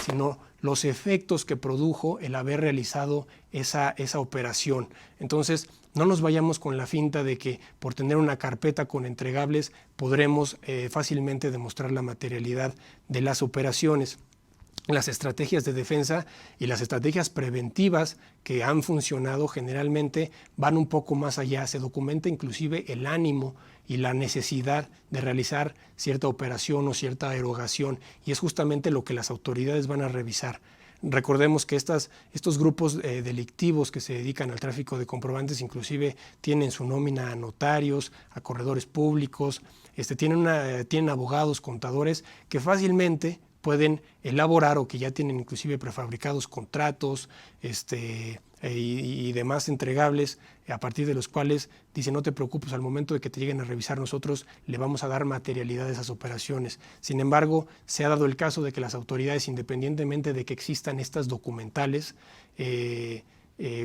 sino los efectos que produjo el haber realizado esa operación. Entonces, no nos vayamos con la finta de que por tener una carpeta con entregables podremos fácilmente demostrar la materialidad de las operaciones. Las estrategias de defensa y las estrategias preventivas que han funcionado generalmente van un poco más allá. Se documenta inclusive el ánimo y la necesidad de realizar cierta operación o cierta erogación, y es justamente lo que las autoridades van a revisar. Recordemos que estos grupos delictivos que se dedican al tráfico de comprobantes inclusive tienen su nómina a notarios, a corredores públicos, tienen abogados, contadores que fácilmente pueden elaborar o que ya tienen inclusive prefabricados contratos y demás entregables a partir de los cuales dicen: no te preocupes, al momento de que te lleguen a revisar nosotros le vamos a dar materialidad a esas operaciones. Sin embargo, se ha dado el caso de que las autoridades, independientemente de que existan estas documentales,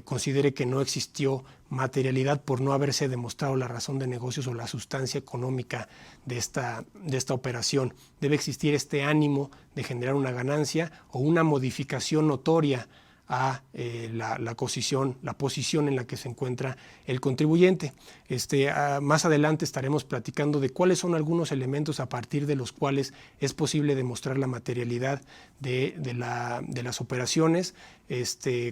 considere que no existió materialidad por no haberse demostrado la razón de negocios o la sustancia económica de esta operación. Debe existir este ánimo de generar una ganancia o una modificación notoria a la posición en la que se encuentra el contribuyente. Más adelante estaremos platicando de cuáles son algunos elementos a partir de los cuales es posible demostrar la materialidad de las operaciones,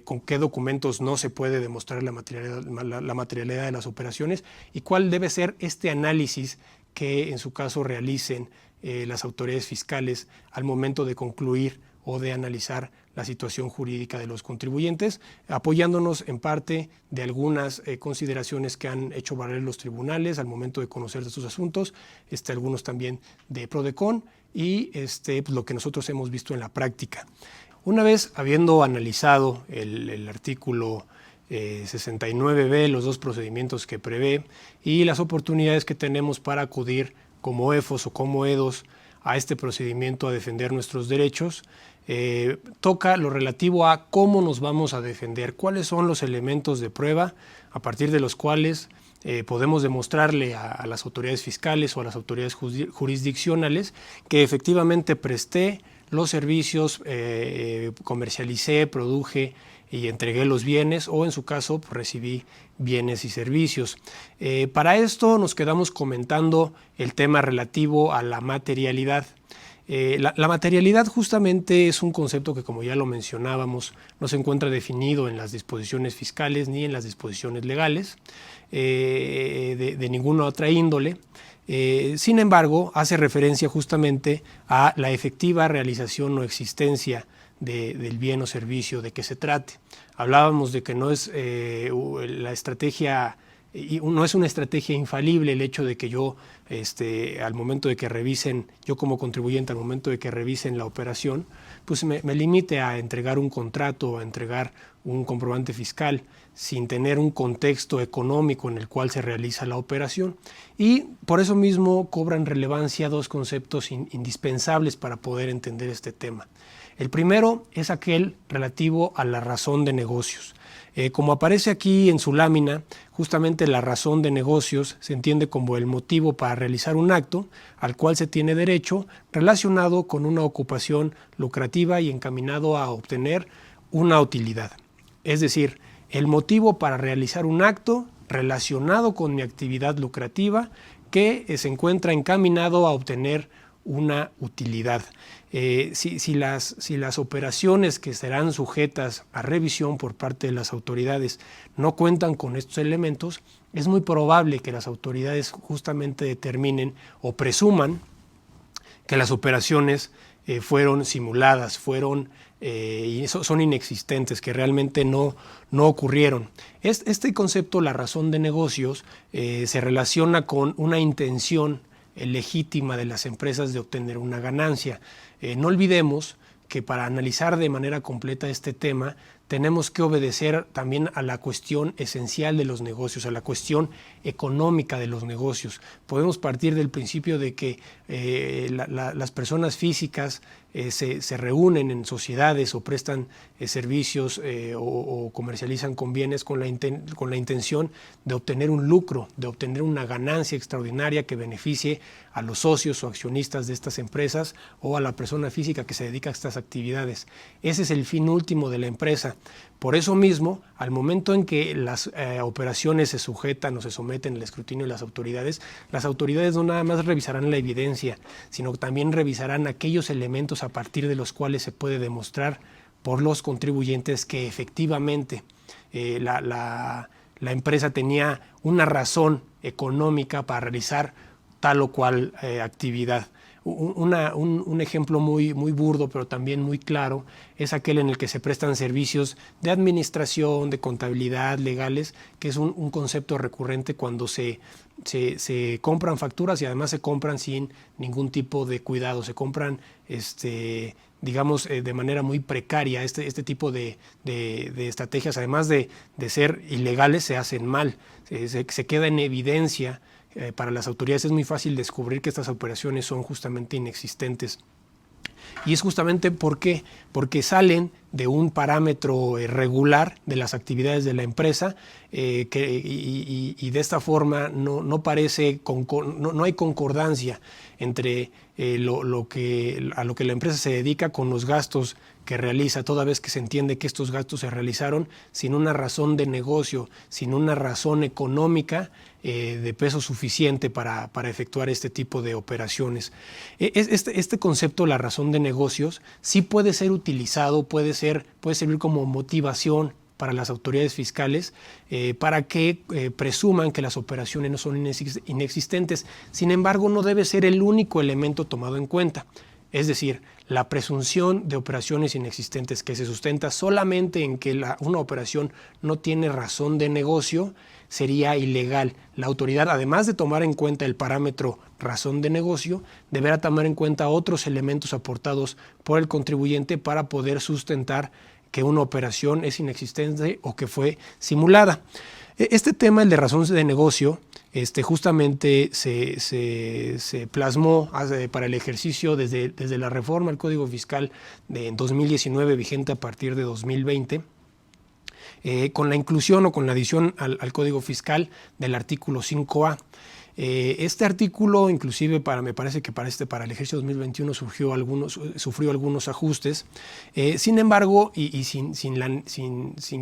con qué documentos no se puede demostrar la materialidad de las operaciones y cuál debe ser este análisis que en su caso realicen las autoridades fiscales al momento de concluir o de analizar la situación jurídica de los contribuyentes, apoyándonos en parte de algunas consideraciones que han hecho valer los tribunales al momento de conocer de estos asuntos, algunos también de PRODECON y pues, lo que nosotros hemos visto en la práctica. Una vez habiendo analizado el artículo 69b, los dos procedimientos que prevé y las oportunidades que tenemos para acudir como EFOS o como EDOS a este procedimiento a defender nuestros derechos, toca lo relativo a cómo nos vamos a defender, cuáles son los elementos de prueba a partir de los cuales podemos demostrarle a las autoridades fiscales o a las autoridades jurisdiccionales que efectivamente presté los servicios, comercialicé, produje y entregué los bienes o en su caso pues, recibí bienes y servicios. Para esto nos quedamos comentando el tema relativo a la materialidad. La materialidad justamente es un concepto que, como ya lo mencionábamos, no se encuentra definido en las disposiciones fiscales ni en las disposiciones legales de ninguna otra índole. Sin embargo, hace referencia justamente a la efectiva realización o existencia del bien o servicio de que se trate. Hablábamos de que no es la estrategia, no es una estrategia infalible el hecho de que yo, al momento de que revisen, yo como contribuyente, al momento de que revisen la operación, pues me limite a entregar un contrato o a entregar un comprobante fiscal sin tener un contexto económico en el cual se realiza la operación. Y por eso mismo cobran relevancia dos conceptos indispensables para poder entender este tema. El primero es aquel relativo a la razón de negocios. Como aparece aquí en su lámina, justamente la razón de negocios se entiende como el motivo para realizar un acto al cual se tiene derecho relacionado con una ocupación lucrativa y encaminado a obtener una utilidad. Es decir, el motivo para realizar un acto relacionado con mi actividad lucrativa que se encuentra encaminado a obtener una utilidad. Si las operaciones que serán sujetas a revisión por parte de las autoridades no cuentan con estos elementos, es muy probable que las autoridades justamente determinen o presuman que las operaciones fueron simuladas, son inexistentes, que realmente no ocurrieron. Este concepto, la razón de negocios, se relaciona con una intención legítima de las empresas de obtener una ganancia. No olvidemos que para analizar de manera completa este tema tenemos que obedecer también a la cuestión esencial de los negocios, a la cuestión económica de los negocios. Podemos partir del principio de que las personas físicas se reúnen en sociedades o prestan servicios o comercializan con bienes con la intención de obtener un lucro, de obtener una ganancia extraordinaria que beneficie a los socios o accionistas de estas empresas o a la persona física que se dedica a estas actividades. Ese es el fin último de la empresa. Por eso mismo, al momento en que las operaciones se sujetan o se someten al escrutinio de las autoridades no nada más revisarán la evidencia, sino también revisarán aquellos elementos a partir de los cuales se puede demostrar por los contribuyentes que efectivamente la empresa tenía una razón económica para realizar tal o cual actividad. Un ejemplo muy burdo, pero también muy claro, es aquel en el que se prestan servicios de administración, de contabilidad, legales, que es un concepto recurrente cuando se compran facturas y además se compran sin ningún tipo de cuidado, se compran digamos, de manera muy precaria. Este tipo de estrategias, además de ser ilegales, se hacen mal, se queda en evidencia. Para las autoridades es muy fácil descubrir que estas operaciones son justamente inexistentes. Y es justamente porque salen de un parámetro regular de las actividades de la empresa y de esta forma no hay concordancia entre a lo que la empresa se dedica con los gastos que realiza, toda vez que se entiende que estos gastos se realizaron sin una razón de negocio, sin una razón económica de peso suficiente para efectuar este tipo de operaciones. Este concepto, la razón de negocios, sí puede ser utilizado, puede servir como motivación para las autoridades fiscales para que presuman que las operaciones no son inexistentes. Sin embargo, no debe ser el único elemento tomado en cuenta. Es decir, la presunción de operaciones inexistentes que se sustenta solamente en que una operación no tiene razón de negocio sería ilegal. La autoridad, además de tomar en cuenta el parámetro razón de negocio, deberá tomar en cuenta otros elementos aportados por el contribuyente para poder sustentar que una operación es inexistente o que fue simulada. Este tema, el de razón de negocio, justamente se plasmó para el ejercicio desde la reforma al Código Fiscal de 2019, vigente a partir de 2020, con la inclusión o con la adición al Código Fiscal del artículo 5A. Este artículo, inclusive me parece que para el ejercicio 2021 sufrió algunos ajustes. Sin embargo, y sin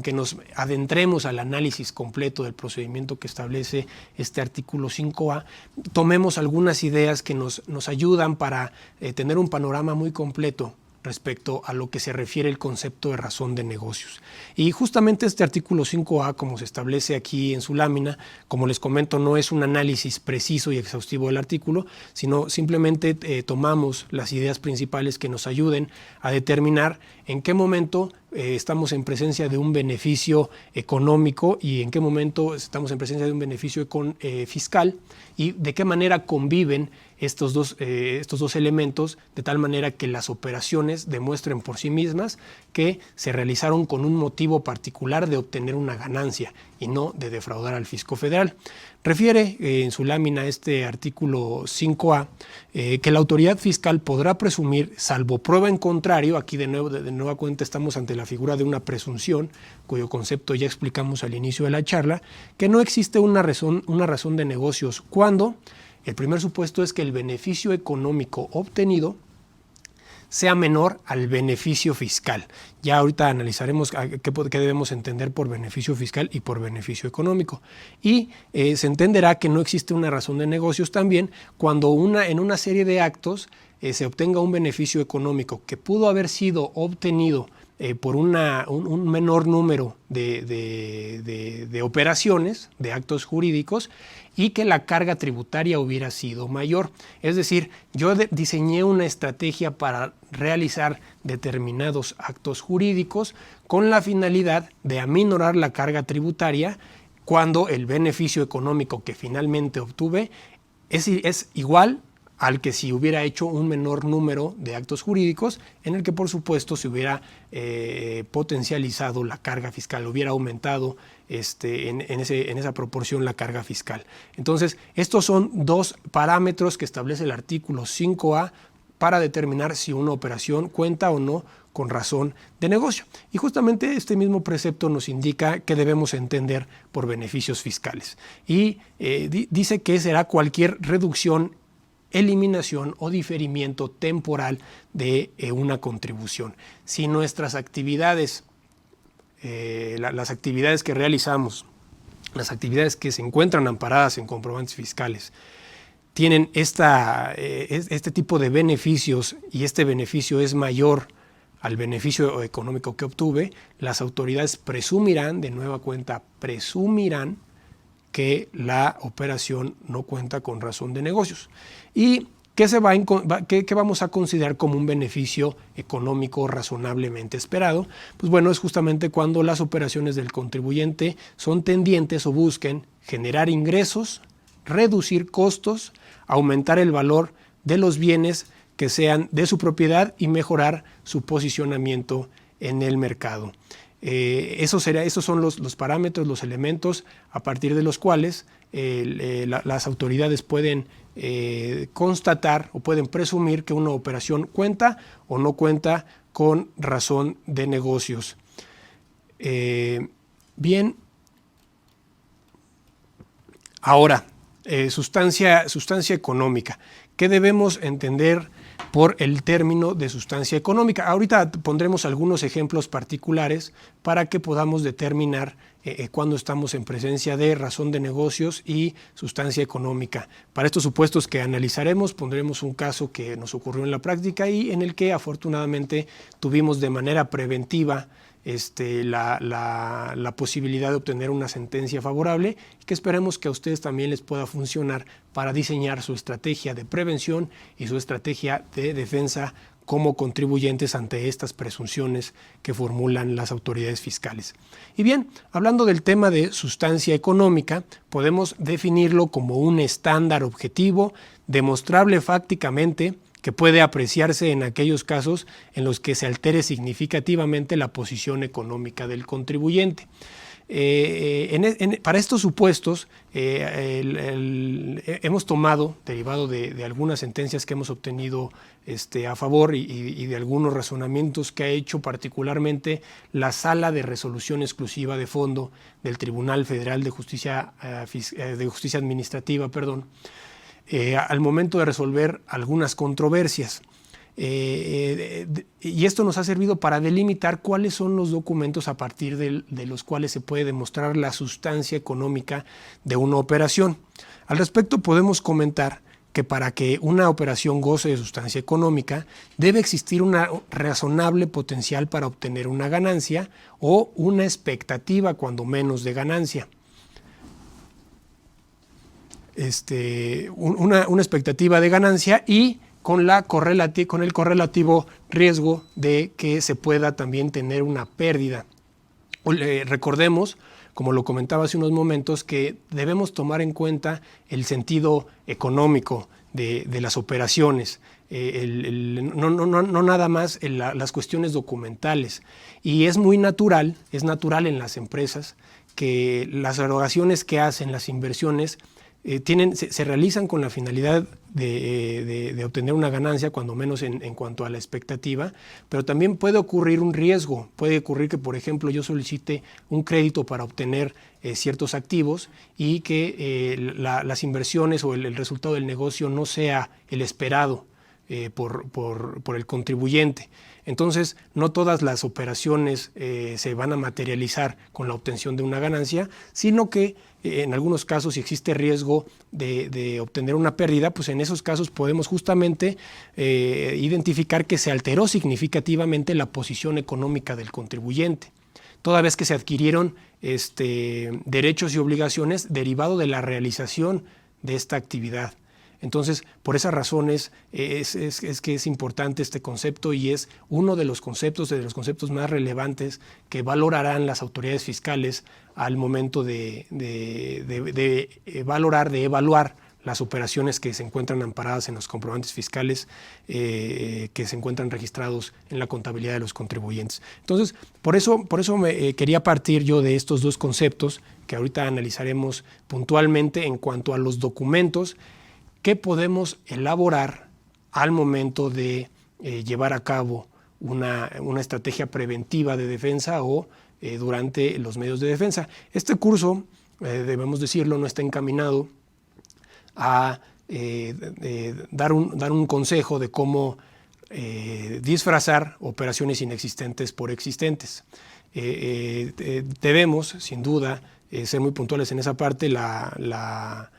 que nos adentremos al análisis completo del procedimiento que establece este artículo 5A, tomemos algunas ideas que nos ayudan para tener un panorama muy completo respecto a lo que se refiere el concepto de razón de negocios. Y justamente este artículo 5A, como se establece aquí en su lámina, como les comento, no es un análisis preciso y exhaustivo del artículo, sino simplemente tomamos las ideas principales que nos ayuden a determinar en qué momento estamos en presencia de un beneficio económico y en qué momento estamos en presencia de un beneficio fiscal y de qué manera conviven estos dos elementos, de tal manera que las operaciones demuestren por sí mismas que se realizaron con un motivo particular de obtener una ganancia y no de defraudar al fisco federal. Refiere en su lámina este artículo 5A que la autoridad fiscal podrá presumir, salvo prueba en contrario, aquí de nueva cuenta estamos ante la figura de una presunción, cuyo concepto ya explicamos al inicio de la charla, que no existe una razón de negocios cuando el primer supuesto es que el beneficio económico obtenido sea menor al beneficio fiscal. Ya ahorita analizaremos qué debemos entender por beneficio fiscal y por beneficio económico. Y se entenderá que no existe una razón de negocios también cuando en una serie de actos se obtenga un beneficio económico que pudo haber sido obtenido por un menor número de operaciones, de actos jurídicos, y que la carga tributaria hubiera sido mayor. Es decir, yo diseñé una estrategia para realizar determinados actos jurídicos con la finalidad de aminorar la carga tributaria cuando el beneficio económico que finalmente obtuve es igual al que si hubiera hecho un menor número de actos jurídicos, en el que por supuesto se hubiera potencializado la carga fiscal, hubiera aumentado en esa proporción la carga fiscal. Entonces, estos son dos parámetros que establece el artículo 5A para determinar si una operación cuenta o no con razón de negocio. Y justamente este mismo precepto nos indica que debemos entender por beneficios fiscales. Y dice que será cualquier reducción, eliminación o diferimiento temporal de una contribución. Si nuestras actividades, las actividades que realizamos, las actividades que se encuentran amparadas en comprobantes fiscales, tienen este tipo de beneficios y este beneficio es mayor al beneficio económico que obtuve, las autoridades presumirán, de nueva cuenta, presumirán que la operación no cuenta con razón de negocios. ¿Y qué vamos a considerar como un beneficio económico razonablemente esperado? Pues bueno, es justamente cuando las operaciones del contribuyente son tendientes o busquen generar ingresos, reducir costos, aumentar el valor de los bienes que sean de su propiedad y mejorar su posicionamiento en el mercado. Esos son los parámetros, los elementos a partir de los cuales las autoridades pueden constatar o pueden presumir que una operación cuenta o no cuenta con razón de negocios. Bien, ahora, sustancia económica. ¿Qué debemos entender por el término de sustancia económica? Ahorita pondremos algunos ejemplos particulares para que podamos determinar cuando estamos en presencia de razón de negocios y sustancia económica. Para estos supuestos que analizaremos, pondremos un caso que nos ocurrió en la práctica y en el que afortunadamente tuvimos de manera preventiva la posibilidad de obtener una sentencia favorable y que esperemos que a ustedes también les pueda funcionar para diseñar su estrategia de prevención y su estrategia de defensa como contribuyentes ante estas presunciones que formulan las autoridades fiscales. Y bien, hablando del tema de sustancia económica, podemos definirlo como un estándar objetivo, demostrable fácticamente, que puede apreciarse en aquellos casos en los que se altere significativamente la posición económica del contribuyente. Para estos supuestos hemos tomado, derivado de algunas sentencias que hemos obtenido a favor y de algunos razonamientos que ha hecho particularmente la Sala de Resolución Exclusiva de Fondo del Tribunal Federal de Justicia Administrativa, al momento de resolver algunas controversias. Y esto nos ha servido para delimitar cuáles son los documentos a partir de los cuales se puede demostrar la sustancia económica de una operación. Al respecto podemos comentar que para que una operación goce de sustancia económica debe existir una razonable potencial para obtener una ganancia o una expectativa cuando menos de ganancia. Una expectativa de ganancia y con el correlativo riesgo de que se pueda también tener una pérdida. Recordemos, como lo comentaba hace unos momentos, que debemos tomar en cuenta el sentido económico de las operaciones, no nada más las cuestiones documentales. Y es natural en las empresas que las erogaciones que hacen, las inversiones, se realizan con la finalidad de obtener una ganancia, cuando menos en cuanto a la expectativa, pero también puede ocurrir un riesgo. Puede ocurrir que, por ejemplo, yo solicite un crédito para obtener ciertos activos y que las inversiones o el resultado del negocio no sea el esperado por el contribuyente. Entonces, no todas las operaciones se van a materializar con la obtención de una ganancia, sino que en algunos casos, si existe riesgo de obtener una pérdida, pues en esos casos podemos justamente identificar que se alteró significativamente la posición económica del contribuyente, toda vez que se adquirieron derechos y obligaciones derivado de la realización de esta actividad. Entonces, por esas razones es que es importante este concepto y es uno de los conceptos más relevantes que valorarán las autoridades fiscales al momento de evaluar las operaciones que se encuentran amparadas en los comprobantes fiscales que se encuentran registrados en la contabilidad de los contribuyentes. Entonces, por eso quería partir yo de estos dos conceptos que ahorita analizaremos puntualmente en cuanto a los documentos que podemos elaborar al momento de llevar a cabo una estrategia preventiva de defensa o durante los medios de defensa. Este curso, debemos decirlo, no está encaminado a dar un consejo de cómo disfrazar operaciones inexistentes por existentes. Debemos, sin duda, ser muy puntuales en esa parte. La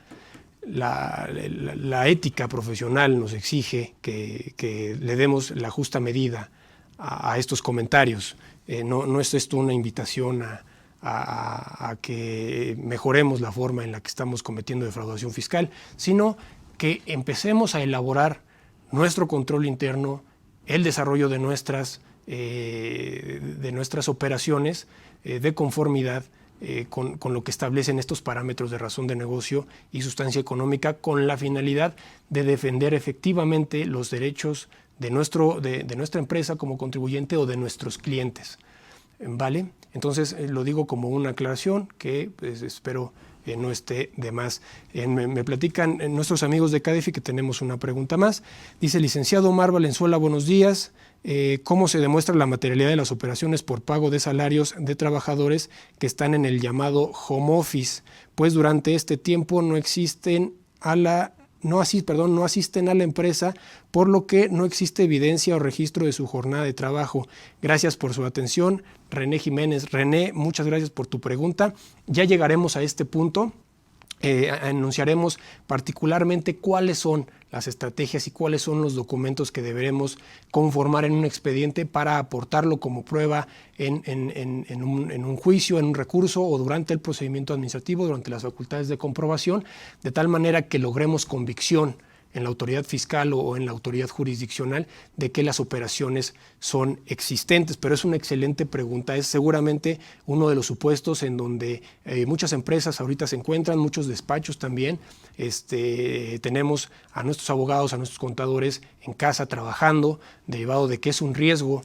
ética profesional nos exige que le demos la justa medida a estos comentarios. No es esto una invitación a que mejoremos la forma en la que estamos cometiendo defraudación fiscal, sino que empecemos a elaborar nuestro control interno, el desarrollo de nuestras operaciones de conformidad con lo que establecen estos parámetros de razón de negocio y sustancia económica, con la finalidad de defender efectivamente los derechos de nuestra empresa como contribuyente o de nuestros clientes. ¿Vale? Entonces lo digo como una aclaración que pues, espero no esté de más. Me platican nuestros amigos de CADEFI que tenemos una pregunta más. Dice: licenciado Omar Valenzuela, buenos días. ¿Cómo se demuestra la materialidad de las operaciones por pago de salarios de trabajadores que están en el llamado home office? Pues durante este tiempo no asisten a la empresa, por lo que no existe evidencia o registro de su jornada de trabajo. Gracias por su atención, René Jiménez. René, muchas gracias por tu pregunta. Ya llegaremos a este punto. Anunciaremos particularmente cuáles son las estrategias y cuáles son los documentos que deberemos conformar en un expediente para aportarlo como prueba en un juicio, en un recurso o durante el procedimiento administrativo, durante las facultades de comprobación, de tal manera que logremos convicción en la autoridad fiscal o en la autoridad jurisdiccional de que las operaciones son existentes. Pero es una excelente pregunta, es seguramente uno de los supuestos en donde muchas empresas ahorita se encuentran, muchos despachos también. Tenemos a nuestros abogados, a nuestros contadores en casa trabajando, derivado de que es un riesgo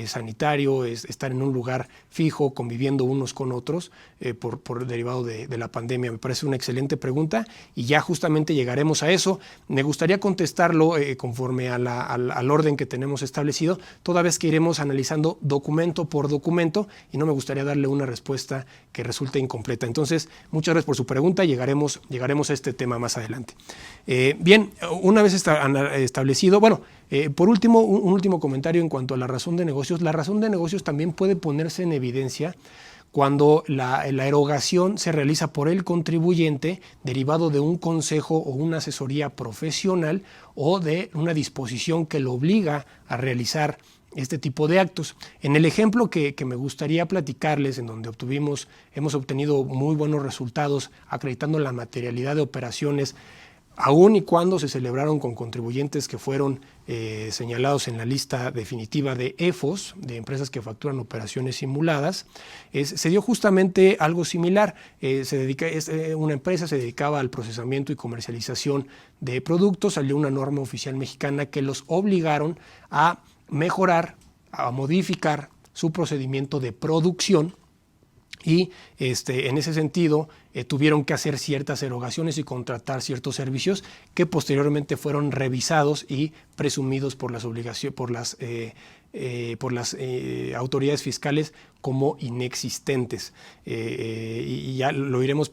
sanitario, es estar en un lugar fijo, conviviendo unos con otros por derivado de la pandemia. Me parece una excelente pregunta y ya justamente llegaremos a eso. Me gustaría contestarlo conforme al orden que tenemos establecido, toda vez que iremos analizando documento por documento y no me gustaría darle una respuesta que resulte incompleta. Entonces, muchas gracias por su pregunta, llegaremos a este tema más adelante. Bien, una vez establecido, por último, un último comentario en cuanto a la razón de negocios. La razón de negocios también puede ponerse en evidencia cuando la erogación se realiza por el contribuyente derivado de un consejo o una asesoría profesional o de una disposición que lo obliga a realizar este tipo de actos. En el ejemplo que me gustaría platicarles, en donde hemos obtenido muy buenos resultados acreditando la materialidad de operaciones, aun y cuando se celebraron con contribuyentes que fueron señalados en la lista definitiva de EFOS, de empresas que facturan operaciones simuladas, se dio justamente algo similar. Una empresa se dedicaba al procesamiento y comercialización de productos, salió una norma oficial mexicana que los obligaron a mejorar, a modificar su procedimiento de producción. Y en ese sentido tuvieron que hacer ciertas erogaciones y contratar ciertos servicios que posteriormente fueron revisados y presumidos por las autoridades fiscales como inexistentes. Y ya lo iremos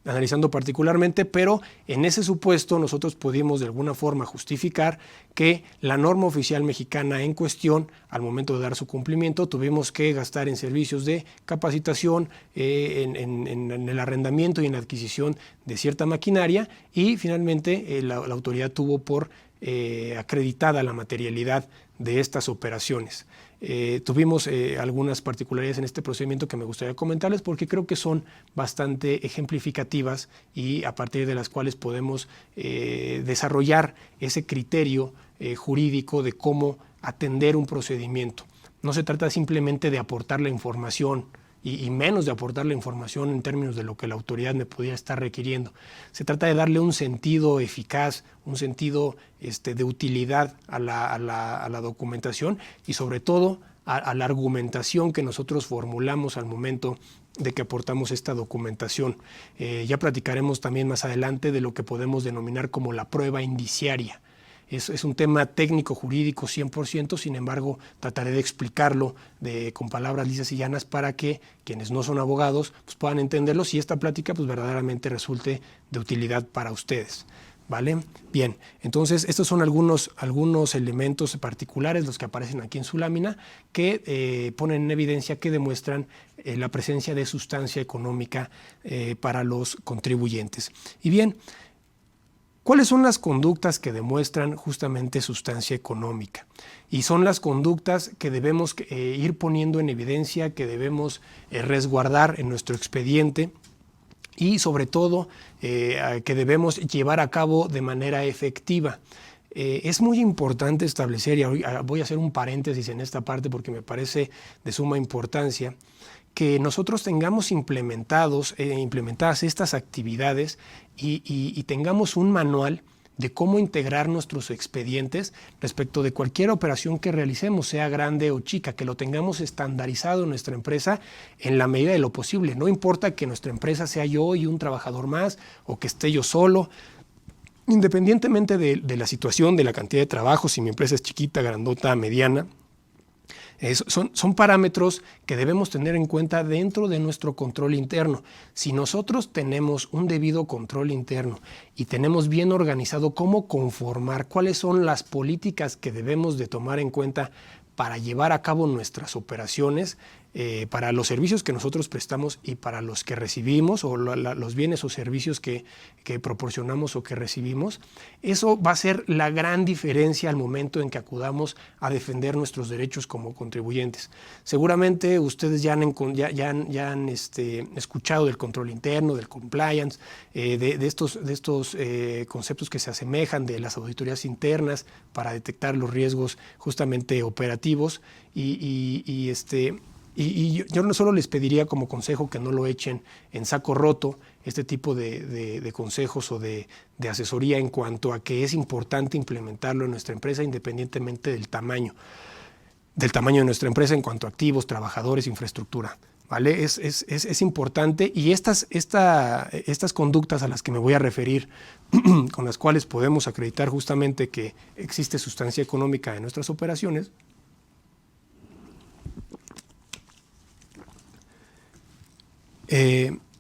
analizando particularmente, pero en ese supuesto nosotros pudimos de alguna forma justificar que la norma oficial mexicana en cuestión, al momento de dar su cumplimiento, tuvimos que gastar en servicios de capacitación, en el arrendamiento y en la adquisición de cierta maquinaria, y finalmente la autoridad tuvo por acreditada la materialidad de estas operaciones. Tuvimos algunas particularidades en este procedimiento que me gustaría comentarles porque creo que son bastante ejemplificativas y a partir de las cuales podemos desarrollar ese criterio jurídico de cómo atender un procedimiento. No se trata simplemente de aportar la información y menos de aportar la información en términos de lo que la autoridad me pudiera estar requiriendo. Se trata de darle un sentido eficaz, un sentido de utilidad a la documentación y sobre todo a la argumentación que nosotros formulamos al momento de que aportamos esta documentación. Ya platicaremos también más adelante de lo que podemos denominar como la prueba indiciaria. Es un tema técnico, jurídico 100%, sin embargo, trataré de explicarlo con palabras lisas y llanas para que quienes no son abogados pues, puedan entenderlo y esta plática pues, verdaderamente resulte de utilidad para ustedes. ¿Vale? Bien, entonces estos son algunos elementos particulares, los que aparecen aquí en su lámina, que ponen en evidencia, que demuestran la presencia de sustancia económica para los contribuyentes. Y bien, ¿cuáles son las conductas que demuestran justamente sustancia económica? Y son las conductas que debemos ir poniendo en evidencia, que debemos resguardar en nuestro expediente, y sobre todo que debemos llevar a cabo de manera efectiva. Es muy importante establecer, y voy a hacer un paréntesis en esta parte porque me parece de suma importancia, que nosotros tengamos implementadas estas actividades y tengamos un manual de cómo integrar nuestros expedientes respecto de cualquier operación que realicemos, sea grande o chica, que lo tengamos estandarizado en nuestra empresa en la medida de lo posible. No importa que nuestra empresa sea yo y un trabajador más, o que esté yo solo, independientemente de la situación, de la cantidad de trabajo, si mi empresa es chiquita, grandota, mediana. Son parámetros que debemos tener en cuenta dentro de nuestro control interno. Si nosotros tenemos un debido control interno y tenemos bien organizado cómo conformar, cuáles son las políticas que debemos de tomar en cuenta para llevar a cabo nuestras operaciones, para los servicios que nosotros prestamos y para los que recibimos, o los bienes o servicios que proporcionamos o que recibimos, eso va a ser la gran diferencia al momento en que acudamos a defender nuestros derechos como contribuyentes. Seguramente ustedes ya han escuchado del control interno, del compliance, de estos conceptos que se asemejan de las auditorías internas para detectar los riesgos justamente operativos y yo no solo les pediría como consejo que no lo echen en saco roto, este tipo de consejos o de asesoría en cuanto a que es importante implementarlo en nuestra empresa independientemente del tamaño de nuestra empresa en cuanto a activos, trabajadores, infraestructura. ¿Vale? Es importante, y estas conductas a las que me voy a referir, con las cuales podemos acreditar justamente que existe sustancia económica en nuestras operaciones,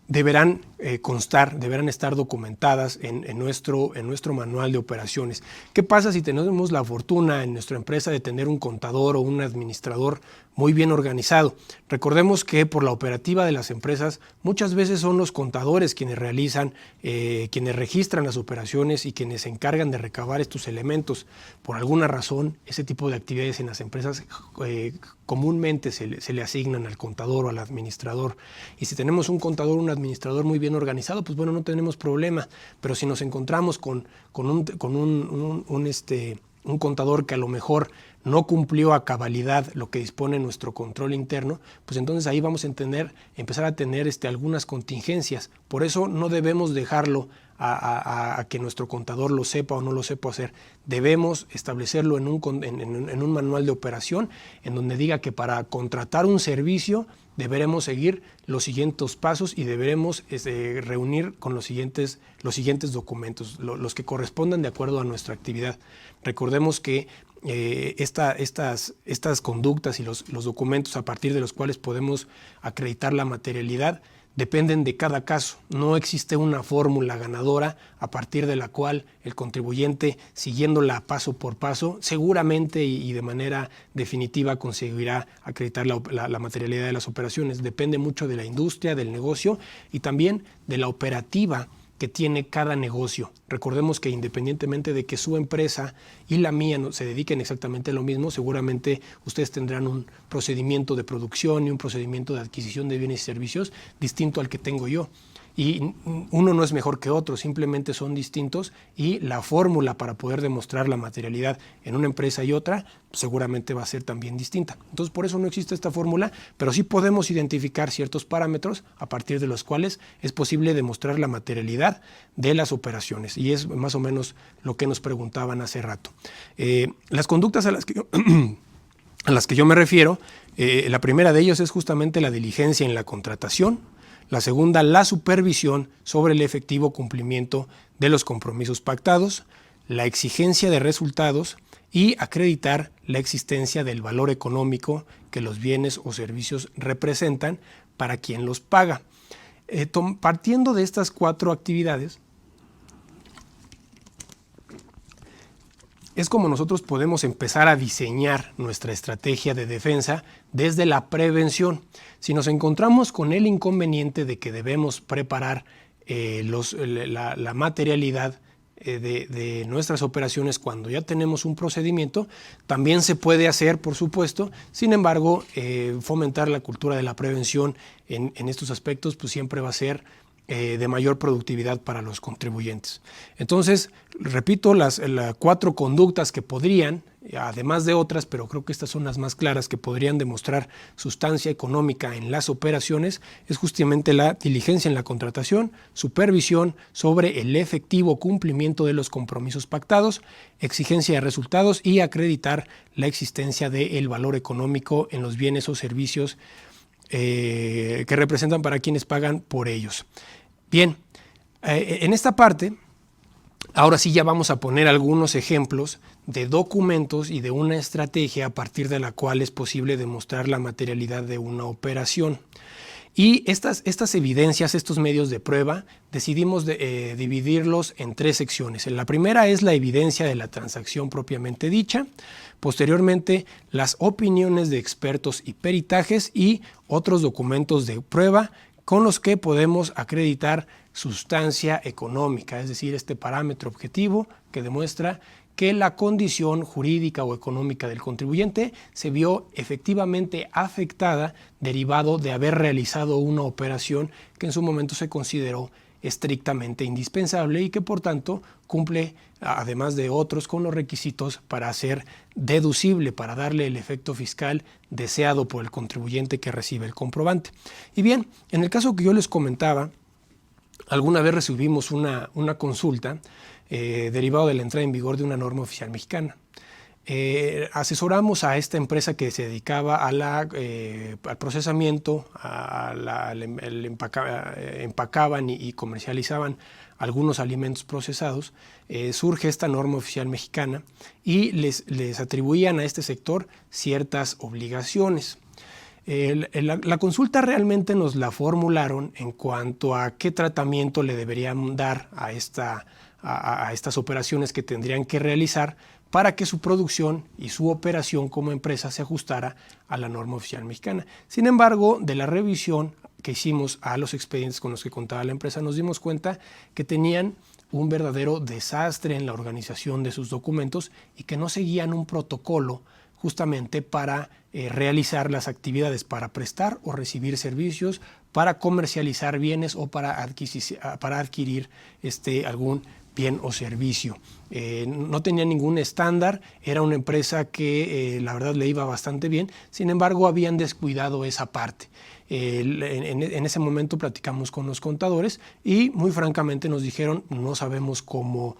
deberán constar, deberán estar documentadas en nuestro manual de operaciones. ¿Qué pasa si tenemos la fortuna en nuestra empresa de tener un contador o un administrador muy bien organizado? Recordemos que por la operativa de las empresas muchas veces son los contadores quienes quienes registran las operaciones y quienes se encargan de recabar estos elementos. Por alguna razón, ese tipo de actividades en las empresas comúnmente se le asignan al contador o al administrador. Y si tenemos un contador o un administrador muy bien organizado, pues bueno, no tenemos problema. Pero si nos encontramos con un contador que a lo mejor no cumplió a cabalidad lo que dispone nuestro control interno, pues entonces ahí vamos a empezar a tener algunas contingencias. Por eso no debemos dejarlo a que nuestro contador lo sepa o no lo sepa hacer. Debemos establecerlo en un manual de operación en donde diga que para contratar un servicio deberemos seguir los siguientes pasos y deberemos reunir con los siguientes documentos, los que correspondan de acuerdo a nuestra actividad. Recordemos que estas conductas y los documentos a partir de los cuales podemos acreditar la materialidad dependen de cada caso. No existe una fórmula ganadora a partir de la cual el contribuyente, siguiéndola paso por paso, seguramente y de manera definitiva conseguirá acreditar la materialidad de las operaciones. Depende mucho de la industria, del negocio y también de la operativa que tiene cada negocio. Recordemos que independientemente de que su empresa y la mía no se dediquen exactamente a lo mismo, seguramente ustedes tendrán un procedimiento de producción y un procedimiento de adquisición de bienes y servicios distinto al que tengo yo. y uno no es mejor que otro, simplemente son distintos y la fórmula para poder demostrar la materialidad en una empresa y otra seguramente va a ser también distinta. Entonces por eso no existe esta fórmula, pero sí podemos identificar ciertos parámetros a partir de los cuales es posible demostrar la materialidad de las operaciones, y es más o menos lo que nos preguntaban hace rato. Las conductas a las que yo me refiero, la primera de ellos es justamente la diligencia en la contratación. La segunda, la supervisión sobre el efectivo cumplimiento de los compromisos pactados, la exigencia de resultados y acreditar la existencia del valor económico que los bienes o servicios representan para quien los paga. Partiendo de estas 4 actividades, es como nosotros podemos empezar a diseñar nuestra estrategia de defensa desde la prevención. Si nos encontramos con el inconveniente de que debemos preparar la materialidad de nuestras operaciones cuando ya tenemos un procedimiento, también se puede hacer, por supuesto. Sin embargo, fomentar la cultura de la prevención en estos aspectos pues siempre va a ser de mayor productividad para los contribuyentes. Entonces, repito, las 4 conductas que podrían, además de otras, pero creo que estas son las más claras, que podrían demostrar sustancia económica en las operaciones, es justamente la diligencia en la contratación, supervisión sobre el efectivo cumplimiento de los compromisos pactados, exigencia de resultados y acreditar la existencia del valor económico en los bienes o servicios que representan para quienes pagan por ellos. Bien, en esta parte, ahora sí ya vamos a poner algunos ejemplos de documentos y de una estrategia a partir de la cual es posible demostrar la materialidad de una operación. Y estas evidencias, estos medios de prueba, decidimos dividirlos en 3 secciones. La primera es la evidencia de la transacción propiamente dicha, posteriormente las opiniones de expertos y peritajes y otros documentos de prueba con los que podemos acreditar sustancia económica, es decir, este parámetro objetivo que demuestra que la condición jurídica o económica del contribuyente se vio efectivamente afectada derivado de haber realizado una operación que en su momento se consideró estrictamente indispensable y que por tanto cumple, además de otros, con los requisitos para ser deducible, para darle el efecto fiscal deseado por el contribuyente que recibe el comprobante. Y bien, en el caso que yo les comentaba, alguna vez recibimos una consulta derivado de la entrada en vigor de una norma oficial mexicana. Asesoramos a esta empresa que se dedicaba al procesamiento, empacaban y comercializaban algunos alimentos procesados. Surge esta norma oficial mexicana y les atribuían a este sector ciertas obligaciones. La consulta realmente nos la formularon en cuanto a qué tratamiento le deberían dar a estas operaciones que tendrían que realizar para que su producción y su operación como empresa se ajustara a la norma oficial mexicana. Sin embargo, de la revisión que hicimos a los expedientes con los que contaba la empresa, nos dimos cuenta que tenían un verdadero desastre en la organización de sus documentos y que no seguían un protocolo justamente para realizar las actividades, para prestar o recibir servicios, para comercializar bienes o para adquirir algún bien o servicio. No tenía ningún estándar, era una empresa que la verdad le iba bastante bien, sin embargo habían descuidado esa parte. En ese momento platicamos con los contadores y muy francamente nos dijeron no sabemos cómo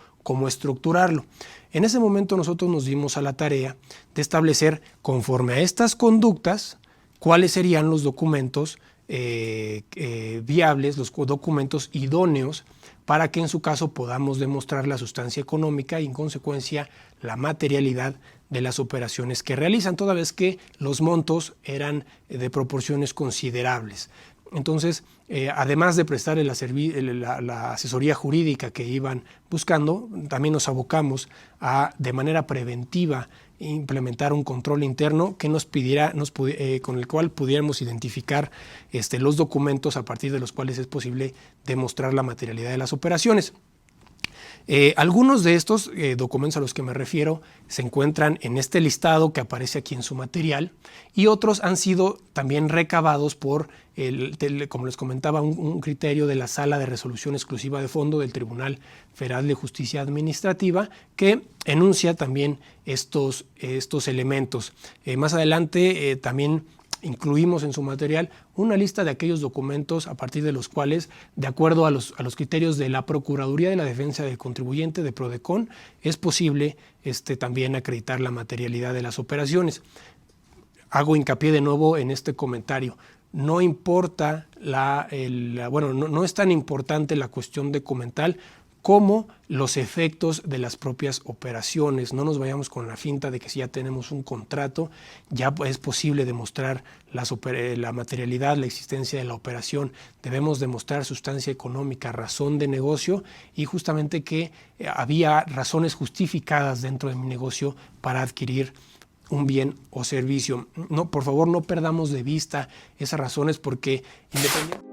estructurarlo. En ese momento nosotros nos dimos a la tarea de establecer conforme a estas conductas cuáles serían los documentos viables, los documentos idóneos para que en su caso podamos demostrar la sustancia económica y en consecuencia la materialidad de las operaciones que realizan, toda vez que los montos eran de proporciones considerables. Entonces, además de prestarle la asesoría jurídica que iban buscando, también nos abocamos a, de manera preventiva, implementar un control interno que con el cual pudiéramos identificar los documentos a partir de los cuales es posible demostrar la materialidad de las operaciones. Algunos de estos documentos a los que me refiero se encuentran en este listado que aparece aquí en su material, y otros han sido también recabados por, como les comentaba, un criterio de la Sala de Resolución Exclusiva de Fondo del Tribunal Federal de Justicia Administrativa, que enuncia también estos elementos. Más adelante también incluimos en su material una lista de aquellos documentos a partir de los cuales, de acuerdo a los criterios de la Procuraduría de la Defensa del Contribuyente, de PRODECON, es posible también acreditar la materialidad de las operaciones. Hago hincapié de nuevo en este comentario. No importa no es tan importante la cuestión documental como los efectos de las propias operaciones. No nos vayamos con la finta de que si ya tenemos un contrato, ya es posible demostrar la materialidad, la existencia de la operación. Debemos demostrar sustancia económica, razón de negocio, y justamente que había razones justificadas dentro de mi negocio para adquirir un bien o servicio. No, por favor, no perdamos de vista esas razones, porque independientemente